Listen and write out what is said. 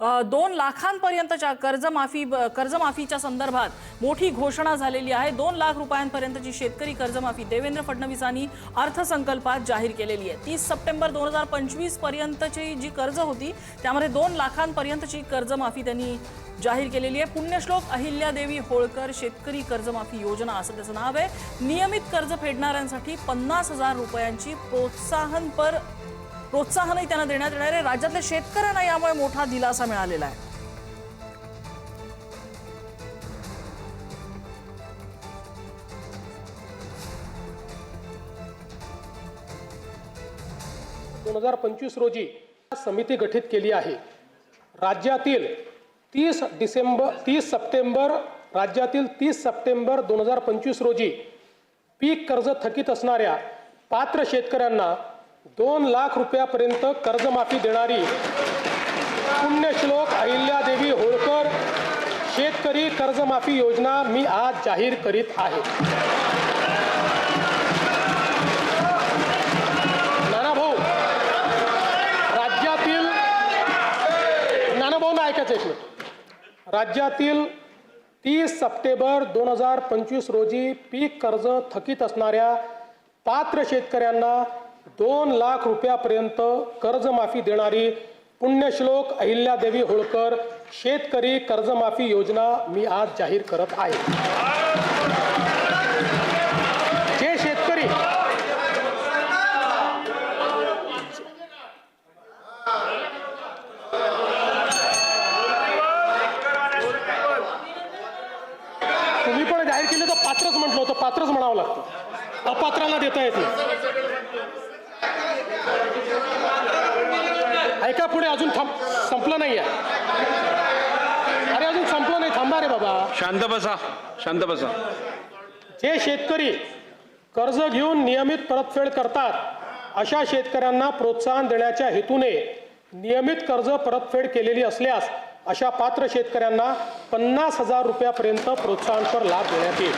2 लाखांपर्यंतच्या कर्जमाफीच्या संदर्भात मोठी घोषणा झालेली आहे। 2 लाख रुपयांपर्यंतची शेतकरी कर्जमाफी देवेंद्र फडणवीसांनी अर्थसंकल्पात जाहीर केलेली आहे। 30 सप्टेंबर 2025 पर्यंतची जी कर्ज होती त्यामध्ये 2 लाखांपर्यंतची कर्जमाफी त्यांनी जाहीर केलेली आहे। पुण्यश्लोक अहिल्यादेवी होळकर शेतकरी कर्जमाफी योजना असं त्याचं नाव आहे। नियमित कर्ज फेडणाऱ्यांसाठी 50,000 रुपयांची प्रोत्साहनही त्यांना देण्यात येणार आहे। राज्यातल्या शेतकऱ्यांना यामुळे मोठा दिलासा मिळालेला आहे। हजार 2025 रोजी समिती गठीत केली आहे। राज्यातील 30 सप्टेंबर 2025 रोजी पीक कर्ज थकीत असणाऱ्या पात्र शेतकऱ्यांना 2 लाख रुपयापर्यंत कर्जमाफी देणारी पुण्यश्लोक अहिल्यादेवी होळकर शेतकरी कर्जमाफी योजना मी आज जाहीर करीत आहे। नानाभाऊ ऐकायचं एक मिनिट। राज्यातील 30 सप्टेंबर 2025 रोजी पीक कर्ज थकीत असणाऱ्या पात्र शेतकऱ्यांना 2 लाख रुपयापर्यंत कर्जमाफी देणारी पुण्यश्लोक अहिल्यादेवी होळकर शेतकरी कर्जमाफी योजना मी आज जाहीर करत आहे। जे शेतकरी तुम्ही पण जाहीर केलं तर पात्रच म्हटलं होतं, पात्रच म्हणावं लागतं, अपात्राला देता येत नाही। ऐका पुढे अजून संपलं नाही आहे। अरे अजून संपलं नाही, थांबा रे बाबा, शांत बसा, शांत बसा। जे शेतकरी कर्ज घेऊन नियमित परतफेड करतात अशा शेतकऱ्यांना प्रोत्साहन देण्याच्या हेतूने नियमित कर्ज परतफेड केलेली असल्यास अशा पात्र शेतकऱ्यांना 50,000 रुपयापर्यंत प्रोत्साहनपर लाभ देण्यात येईल।